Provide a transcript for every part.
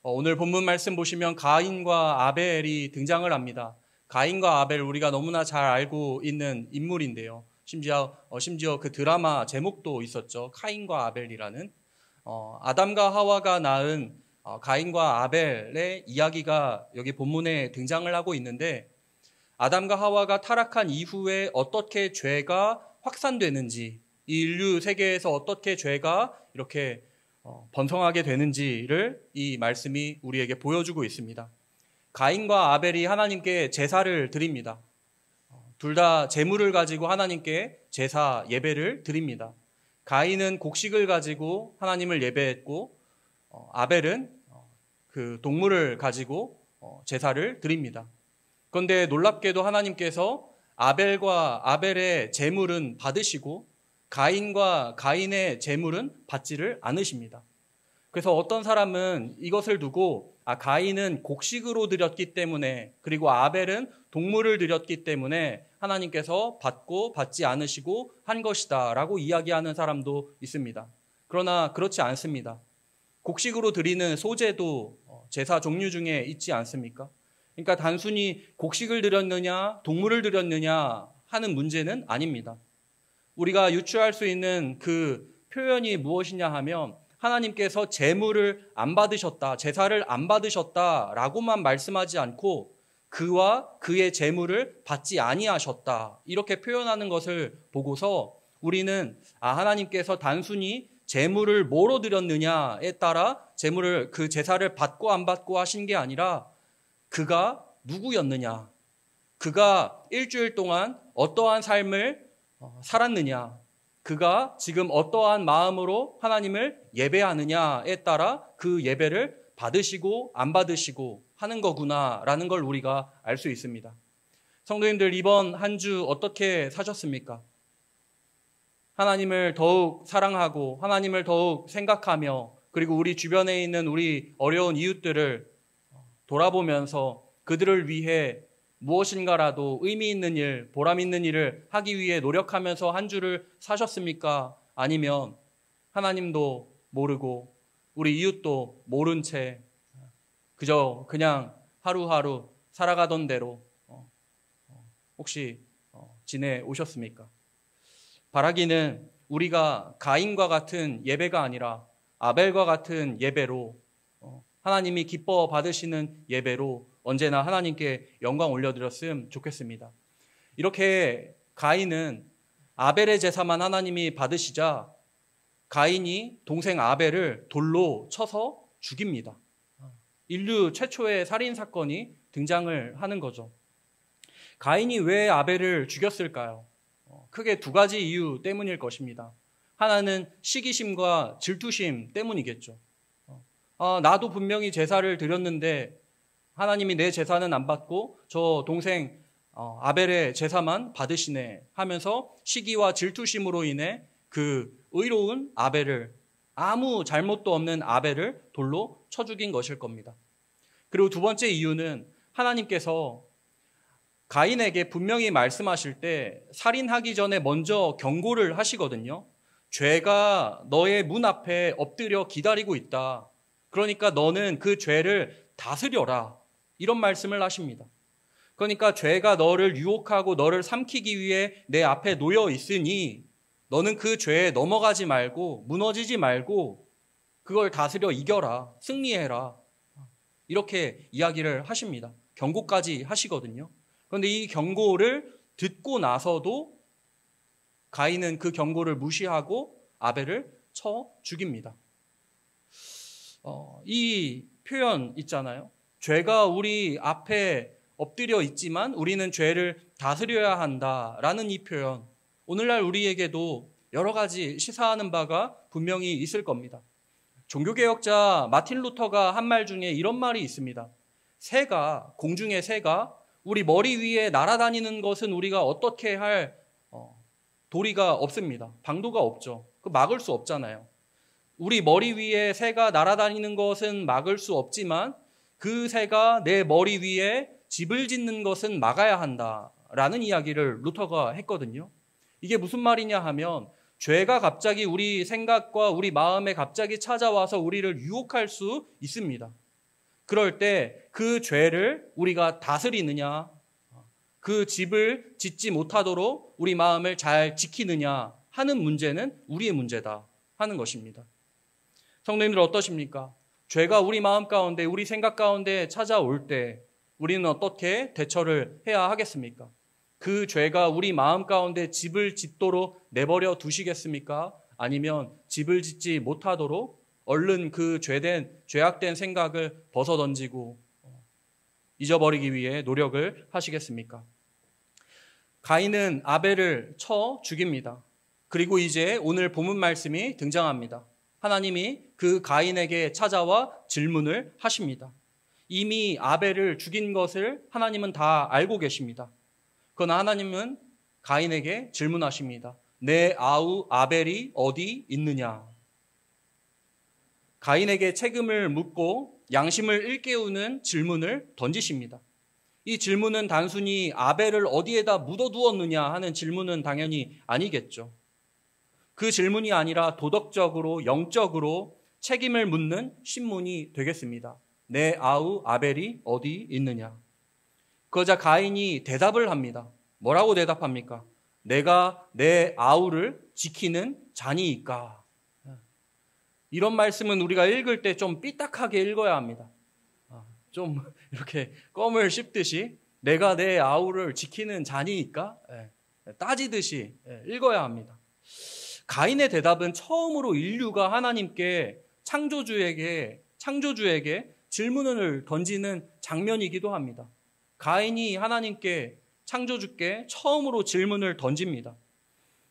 오늘 본문 말씀 보시면 가인과 아벨이 등장을 합니다. 가인과 아벨 우리가 너무나 잘 알고 있는 인물인데요. 심지어 그 드라마 제목도 있었죠. 카인과 아벨이라는. 아담과 하와가 낳은 가인과 아벨의 이야기가 여기 본문에 등장을 하고 있는데, 아담과 하와가 타락한 이후에 어떻게 죄가 확산되는지, 이 인류 세계에서 어떻게 죄가 이렇게 번성하게 되는지를 이 말씀이 우리에게 보여주고 있습니다. 가인과 아벨이 하나님께 제사를 드립니다. 둘 다 제물을 가지고 하나님께 제사 예배를 드립니다. 가인은 곡식을 가지고 하나님을 예배했고, 아벨은 그 동물을 가지고 제사를 드립니다. 그런데 놀랍게도 하나님께서 아벨의 제물은 받으시고 가인과 가인의 제물은 받지를 않으십니다. 그래서 어떤 사람은 이것을 두고 가인은 곡식으로 드렸기 때문에, 그리고 아벨은 동물을 드렸기 때문에 하나님께서 받고 받지 않으시고 한 것이다 라고 이야기하는 사람도 있습니다. 그러나 그렇지 않습니다. 곡식으로 드리는 소제도 제사 종류 중에 있지 않습니까? 그러니까 단순히 곡식을 드렸느냐 동물을 드렸느냐 하는 문제는 아닙니다. 우리가 유추할 수 있는 그 표현이 무엇이냐 하면, 하나님께서 제물을 안 받으셨다, 제사를 안 받으셨다라고만 말씀하지 않고 그와 그의 제물을 받지 아니하셨다, 이렇게 표현하는 것을 보고서 우리는 하나님께서 단순히 제물을 뭐로 드렸느냐에 따라 그 제사를 받고 안 받고 하신 게 아니라 그가 누구였느냐, 그가 일주일 동안 어떠한 삶을 살았느냐, 그가 지금 어떠한 마음으로 하나님을 예배하느냐에 따라 그 예배를 받으시고 안 받으시고 하는 거구나라는 걸 우리가 알 수 있습니다. 성도님들, 이번 한 주 어떻게 사셨습니까? 하나님을 더욱 사랑하고 하나님을 더욱 생각하며, 그리고 우리 주변에 있는 우리 어려운 이웃들을 돌아보면서 그들을 위해 무엇인가라도 의미 있는 일, 보람 있는 일을 하기 위해 노력하면서 한 주를 사셨습니까? 아니면 하나님도 모르고 우리 이웃도 모른 채 그냥 하루하루 살아가던 대로 혹시 지내오셨습니까? 바라기는 우리가 가인과 같은 예배가 아니라 아벨과 같은 예배로, 하나님이 기뻐 받으시는 예배로 언제나 하나님께 영광 올려드렸으면 좋겠습니다. 이렇게 가인은 아벨의 제사만 하나님이 받으시자 가인이 동생 아벨을 돌로 쳐서 죽입니다. 인류 최초의 살인사건이 등장을 하는 거죠. 가인이 왜 아벨을 죽였을까요? 크게 두 가지 이유 때문일 것입니다. 하나는 시기심과 질투심 때문이겠죠. 나도 분명히 제사를 드렸는데 하나님이 내 제사는 안 받고 저 동생 아벨의 제사만 받으시네 하면서 시기와 질투심으로 인해 그 의로운 아벨을, 아무 잘못도 없는 아벨을 돌로 쳐 죽인 것일 겁니다. 그리고 두 번째 이유는 하나님께서 가인에게 분명히 말씀하실 때 살인하기 전에 먼저 경고를 하시거든요. 죄가 너의 문 앞에 엎드려 기다리고 있다. 그러니까 너는 그 죄를 다스려라. 이런 말씀을 하십니다. 그러니까 죄가 너를 유혹하고 너를 삼키기 위해 내 앞에 놓여 있으니 너는 그 죄에 넘어가지 말고 무너지지 말고 그걸 다스려 이겨라. 승리해라. 이렇게 이야기를 하십니다. 경고까지 하시거든요. 그런데 이 경고를 듣고 나서도 가인은 그 경고를 무시하고 아벨을 쳐 죽입니다. 이 표현 있잖아요. 죄가 우리 앞에 엎드려 있지만 우리는 죄를 다스려야 한다라는 이 표현, 오늘날 우리에게도 여러 가지 시사하는 바가 분명히 있을 겁니다. 종교개혁자 마틴 루터가 한 말 중에 이런 말이 있습니다. 공중의 새가 우리 머리 위에 날아다니는 것은 우리가 어떻게 할 도리가 없습니다. 방도가 없죠. 그 막을 수 없잖아요. 우리 머리 위에 새가 날아다니는 것은 막을 수 없지만 그 새가 내 머리 위에 집을 짓는 것은 막아야 한다라는 이야기를 루터가 했거든요. 이게 무슨 말이냐 하면, 죄가 갑자기 우리 생각과 우리 마음에 갑자기 찾아와서 우리를 유혹할 수 있습니다. 그럴 때 그 죄를 우리가 다스리느냐, 그 집을 짓지 못하도록 우리 마음을 잘 지키느냐 하는 문제는 우리의 문제다 하는 것입니다. 성도님들 어떠십니까? 죄가 우리 마음 가운데, 우리 생각 가운데 찾아올 때 우리는 어떻게 대처를 해야 하겠습니까? 그 죄가 우리 마음 가운데 집을 짓도록 내버려 두시겠습니까? 아니면 집을 짓지 못하도록 얼른 그 죄악된 생각을 벗어던지고 잊어버리기 위해 노력을 하시겠습니까? 가인은 아벨을 쳐 죽입니다. 그리고 이제 오늘 본문 말씀이 등장합니다. 하나님이 그 가인에게 찾아와 질문을 하십니다. 이미 아벨을 죽인 것을 하나님은 다 알고 계십니다. 그러나 하나님은 가인에게 질문하십니다. 내 아우 아벨이 어디 있느냐? 가인에게 책임을 묻고 양심을 일깨우는 질문을 던지십니다. 이 질문은 단순히 아벨을 어디에다 묻어두었느냐 하는 질문은 당연히 아니겠죠. 그 질문이 아니라 도덕적으로, 영적으로 책임을 묻는 신문이 되겠습니다. 내 아우 아벨이 어디 있느냐? 그러자 가인이 대답을 합니다. 뭐라고 대답합니까? 내가 내 아우를 지키는 자니이까. 이런 말씀은 우리가 읽을 때 좀 삐딱하게 읽어야 합니다. 좀 이렇게 껌을 씹듯이 내가 내 아우를 지키는 자니이까 따지듯이 읽어야 합니다. 가인의 대답은 처음으로 인류가 하나님께 창조주에게 질문을 던지는 장면이기도 합니다. 가인이 하나님께 창조주께 처음으로 질문을 던집니다.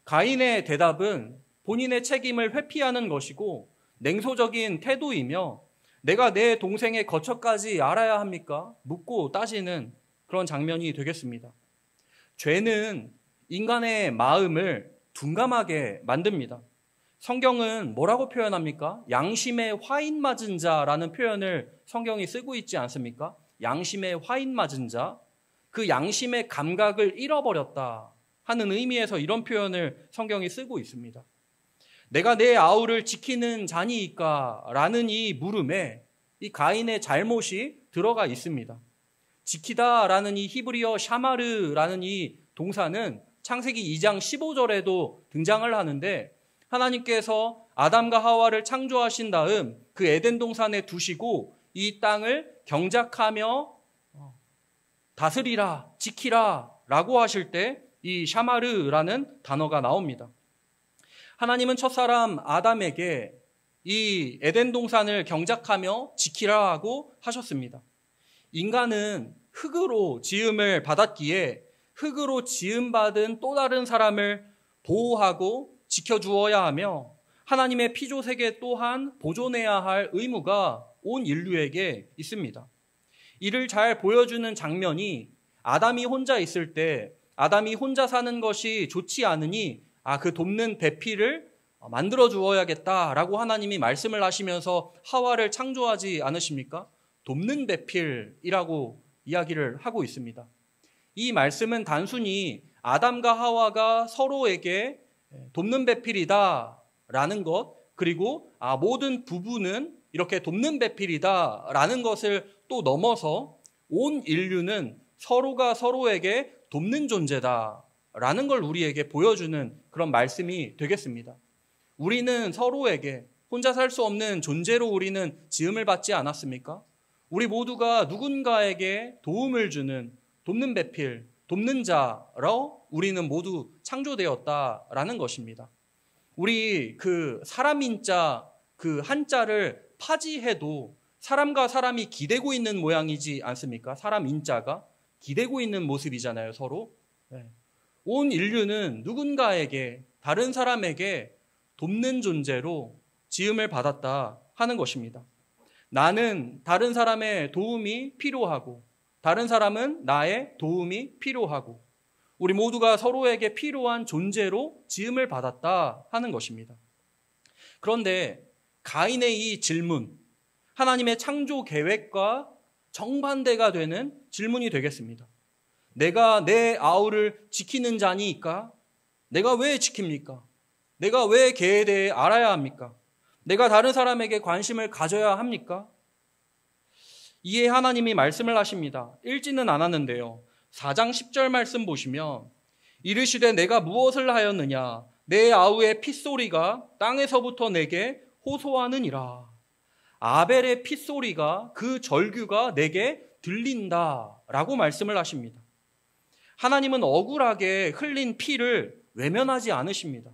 가인의 대답은 본인의 책임을 회피하는 것이고 냉소적인 태도이며 내가 내 동생의 거처까지 알아야 합니까? 묻고 따지는 그런 장면이 되겠습니다. 죄는 인간의 마음을 둔감하게 만듭니다. 성경은 뭐라고 표현합니까? 양심에 화인 맞은 자라는 표현을 성경이 쓰고 있지 않습니까? 양심에 화인 맞은 자, 그 양심의 감각을 잃어버렸다 하는 의미에서 이런 표현을 성경이 쓰고 있습니다. 내가 내 아우를 지키는 자니이까 라는 이 물음에 이 가인의 잘못이 들어가 있습니다. 지키다라는 이 히브리어 샤마르라는 이 동사는 창세기 2장 15절에도 등장을 하는데 하나님께서 아담과 하와를 창조하신 다음 그 에덴 동산에 두시고 이 땅을 경작하며 다스리라, 지키라 라고 하실 때 이 샤마르라는 단어가 나옵니다. 하나님은 첫사람 아담에게 이 에덴 동산을 경작하며 지키라고 하셨습니다. 인간은 흙으로 지음을 받았기에 흙으로 지음받은 또 다른 사람을 보호하고 지켜주어야 하며 하나님의 피조세계 또한 보존해야 할 의무가 온 인류에게 있습니다. 이를 잘 보여주는 장면이 아담이 혼자 있을 때 아담이 혼자 사는 것이 좋지 않으니 그 돕는 배필을 만들어 주어야겠다라고 하나님이 말씀을 하시면서 하와를 창조하지 않으십니까? 돕는 배필이라고 이야기를 하고 있습니다. 이 말씀은 단순히 아담과 하와가 서로에게 돕는 배필이다라는 것, 그리고 모든 부부는 이렇게 돕는 배필이다라는 것을 또 넘어서 온 인류는 서로가 서로에게 돕는 존재다라는 걸 우리에게 보여주는 그런 말씀이 되겠습니다. 우리는 서로에게 혼자 살 수 없는 존재로 우리는 지음을 받지 않았습니까? 우리 모두가 누군가에게 도움을 주는 돕는 배필, 돕는 자로 우리는 모두 창조되었다라는 것입니다. 우리 그 사람인자 그 한자를 파지해도 사람과 사람이 기대고 있는 모양이지 않습니까? 사람인자가 기대고 있는 모습이잖아요, 서로. 온 인류는 누군가에게, 다른 사람에게 돕는 존재로 지음을 받았다 하는 것입니다. 나는 다른 사람의 도움이 필요하고 다른 사람은 나의 도움이 필요하고 우리 모두가 서로에게 필요한 존재로 지음을 받았다 하는 것입니다. 그런데 가인의 이 질문, 하나님의 창조 계획과 정반대가 되는 질문이 되겠습니다. 내가 내 아우를 지키는 자니까? 내가 왜 지킵니까? 내가 왜 개에 대해 알아야 합니까? 내가 다른 사람에게 관심을 가져야 합니까? 이에 하나님이 말씀을 하십니다. 읽지는 않았는데요. 4장 10절 말씀 보시면 이르시되 내가 무엇을 하였느냐 내 아우의 핏소리가 땅에서부터 내게 호소하느니라. 아벨의 핏소리가 그 절규가 내게 들린다라고 말씀을 하십니다. 하나님은 억울하게 흘린 피를 외면하지 않으십니다.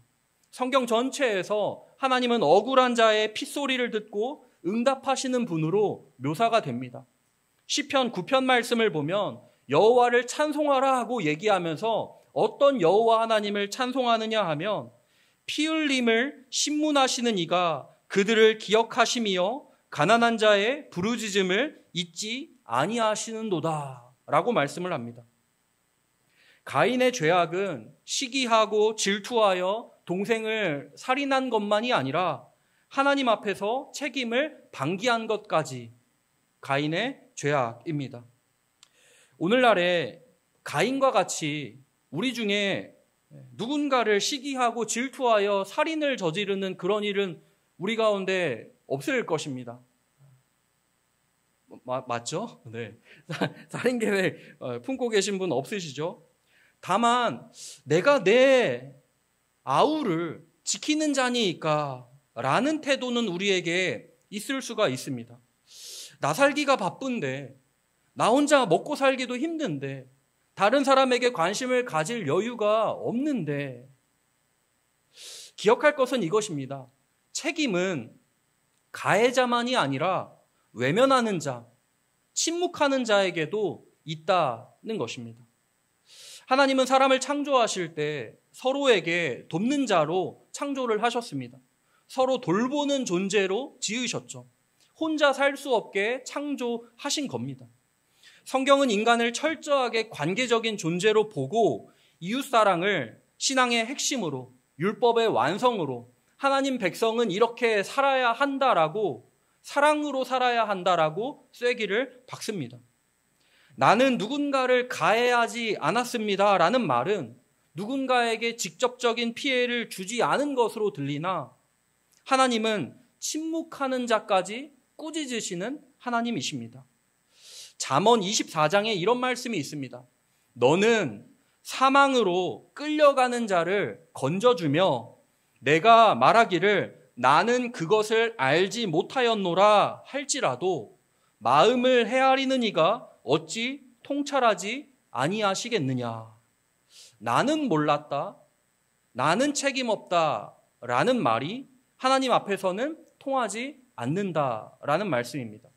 성경 전체에서 하나님은 억울한 자의 핏소리를 듣고 응답하시는 분으로 묘사가 됩니다. 시편 9편 말씀을 보면 여호와를 찬송하라 하고 얘기하면서 어떤 여호와 하나님을 찬송하느냐 하면 피 흘림을 신문하시는 이가 그들을 기억하심이여 가난한 자의 부르짖음을 잊지 아니하시는도다 라고 말씀을 합니다. 가인의 죄악은 시기하고 질투하여 동생을 살인한 것만이 아니라 하나님 앞에서 책임을 방기한 것까지 가인의 죄악입니다. 오늘날에 가인과 같이 우리 중에 누군가를 시기하고 질투하여 살인을 저지르는 그런 일은 우리 가운데 없을 것입니다. 맞죠? 네. 살인 계획 품고 계신 분 없으시죠? 다만 내가 내 아우를 지키는 자니까 라는 태도는 우리에게 있을 수가 있습니다. 나 살기가 바쁜데, 나 혼자 먹고 살기도 힘든데, 다른 사람에게 관심을 가질 여유가 없는데, 기억할 것은 이것입니다. 책임은 가해자만이 아니라 외면하는 자, 침묵하는 자에게도 있다는 것입니다. 하나님은 사람을 창조하실 때 서로에게 돕는 자로 창조를 하셨습니다. 서로 돌보는 존재로 지으셨죠. 혼자 살 수 없게 창조하신 겁니다. 성경은 인간을 철저하게 관계적인 존재로 보고 이웃사랑을 신앙의 핵심으로, 율법의 완성으로 하나님 백성은 이렇게 살아야 한다라고, 사랑으로 살아야 한다라고 쐐기를 박습니다. 나는 누군가를 가해하지 않았습니다 라는 말은 누군가에게 직접적인 피해를 주지 않은 것으로 들리나 하나님은 침묵하는 자까지 꾸짖으시는 하나님이십니다. 잠언 24장에 이런 말씀이 있습니다. 너는 사망으로 끌려가는 자를 건져주며 내가 말하기를 나는 그것을 알지 못하였노라 할지라도 마음을 헤아리는 이가 어찌 통찰하지 아니하시겠느냐. 나는 몰랐다, 나는 책임없다 라는 말이 하나님 앞에서는 통하지 않는다라는 말씀입니다.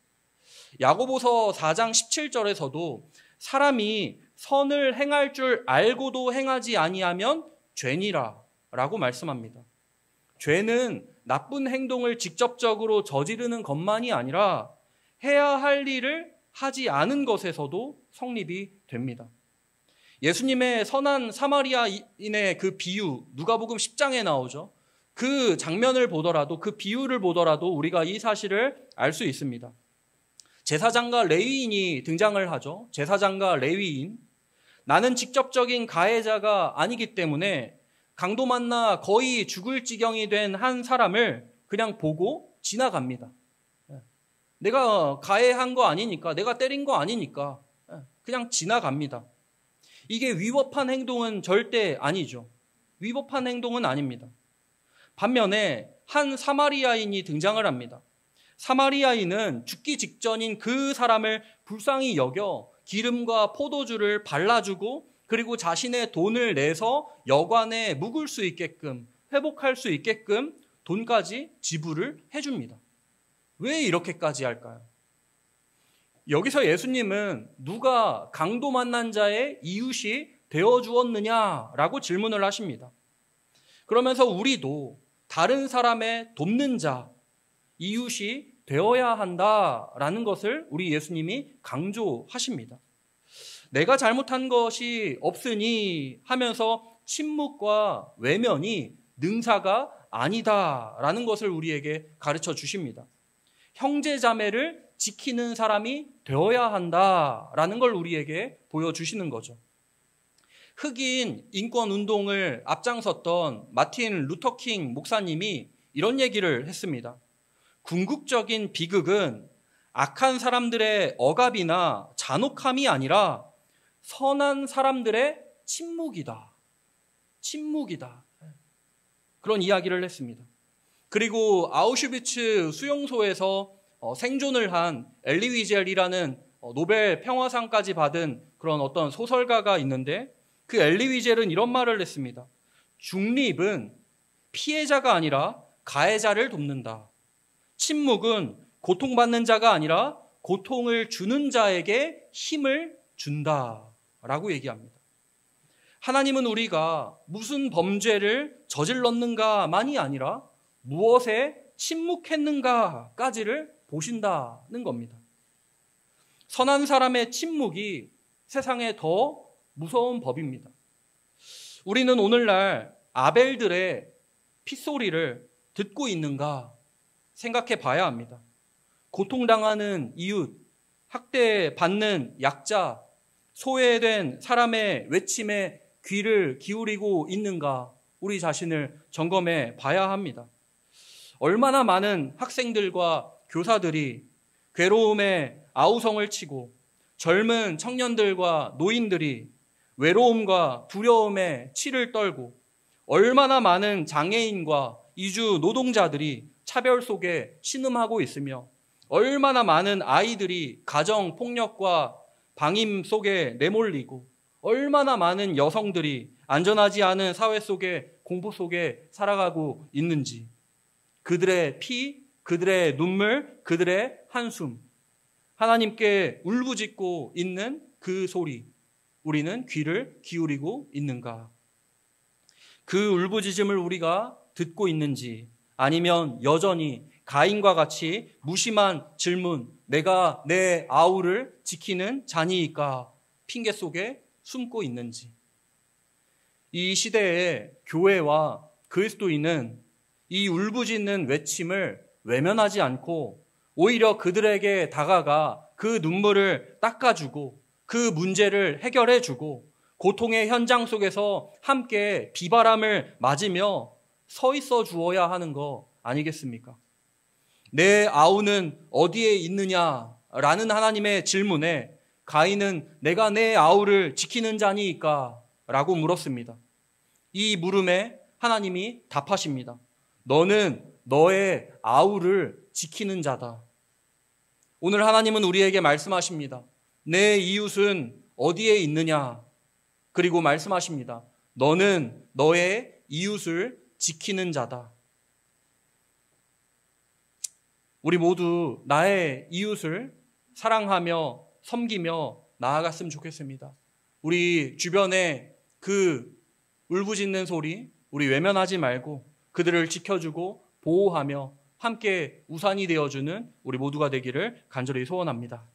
야고보서 4장 17절에서도 사람이 선을 행할 줄 알고도 행하지 아니하면 죄니라 라고 말씀합니다. 죄는 나쁜 행동을 직접적으로 저지르는 것만이 아니라 해야 할 일을 하지 않은 것에서도 성립이 됩니다. 예수님의 선한 사마리아인의 그 비유, 누가복음 10장에 나오죠. 그 장면을 보더라도, 그 비유를 보더라도 우리가 이 사실을 알 수 있습니다. 제사장과 레위인이 등장을 하죠. 제사장과 레위인. 나는 직접적인 가해자가 아니기 때문에 강도 만나 거의 죽을 지경이 된 한 사람을 그냥 보고 지나갑니다. 내가 가해한 거 아니니까, 내가 때린 거 아니니까 그냥 지나갑니다. 이게 위법한 행동은 절대 아니죠. 위법한 행동은 아닙니다. 반면에 한 사마리아인이 등장을 합니다. 사마리아인은 죽기 직전인 그 사람을 불쌍히 여겨 기름과 포도주를 발라주고 그리고 자신의 돈을 내서 여관에 묵을 수 있게끔, 회복할 수 있게끔 돈까지 지불을 해줍니다. 왜 이렇게까지 할까요? 여기서 예수님은 누가 강도 만난 자의 이웃이 되어주었느냐라고 질문을 하십니다. 그러면서 우리도 다른 사람의 돕는 자, 이웃이 되어야 한다라는 것을 우리 예수님이 강조하십니다. 내가 잘못한 것이 없으니 하면서 침묵과 외면이 능사가 아니다라는 것을 우리에게 가르쳐 주십니다. 형제 자매를 지키는 사람이 되어야 한다라는 걸 우리에게 보여주시는 거죠. 흑인 인권 운동을 앞장섰던 마틴 루터킹 목사님이 이런 얘기를 했습니다. 궁극적인 비극은 악한 사람들의 억압이나 잔혹함이 아니라 선한 사람들의 침묵이다. 침묵이다. 그런 이야기를 했습니다. 그리고 아우슈비츠 수용소에서 생존을 한 엘리 위젤이라는 노벨 평화상까지 받은 그런 어떤 소설가가 있는데, 그 엘리 위젤은 이런 말을 했습니다. 중립은 피해자가 아니라 가해자를 돕는다. 침묵은 고통받는 자가 아니라 고통을 주는 자에게 힘을 준다라고 얘기합니다. 하나님은 우리가 무슨 범죄를 저질렀는가만이 아니라 무엇에 침묵했는가까지를 보신다는 겁니다. 선한 사람의 침묵이 세상에 더 무서운 법입니다. 우리는 오늘날 아벨들의 핏소리를 듣고 있는가 생각해 봐야 합니다. 고통당하는 이웃, 학대받는 약자, 소외된 사람의 외침에 귀를 기울이고 있는가 우리 자신을 점검해 봐야 합니다. 얼마나 많은 학생들과 교사들이 괴로움에 아우성을 치고 젊은 청년들과 노인들이 외로움과 두려움에 치를 떨고 얼마나 많은 장애인과 이주 노동자들이 차별 속에 신음하고 있으며 얼마나 많은 아이들이 가정폭력과 방임 속에 내몰리고 얼마나 많은 여성들이 안전하지 않은 사회 속에 공포 속에 살아가고 있는지, 그들의 피, 그들의 눈물, 그들의 한숨, 하나님께 울부짖고 있는 그 소리, 우리는 귀를 기울이고 있는가? 그 울부짖음을 우리가 듣고 있는지, 아니면 여전히 가인과 같이 무심한 질문, 내가 내 아우를 지키는 자니이까 핑계 속에 숨고 있는지. 이 시대의 교회와 그리스도인은 이 울부짖는 외침을 외면하지 않고 오히려 그들에게 다가가 그 눈물을 닦아주고 그 문제를 해결해주고 고통의 현장 속에서 함께 비바람을 맞으며 서 있어 주어야 하는 거 아니겠습니까? 내 아우는 어디에 있느냐라는 하나님의 질문에 가인은 내가 내 아우를 지키는 자니까 라고 물었습니다. 이 물음에 하나님이 답하십니다. 너는 너의 아우를 지키는 자다. 오늘 하나님은 우리에게 말씀하십니다. 내 이웃은 어디에 있느냐? 그리고 말씀하십니다. 너는 너의 이웃을 지키는 자다. 우리 모두 나의 이웃을 사랑하며 섬기며 나아갔으면 좋겠습니다. 우리 주변에 그 울부짖는 소리 우리 외면하지 말고 그들을 지켜주고 보호하며 함께 우산이 되어주는 우리 모두가 되기를 간절히 소원합니다.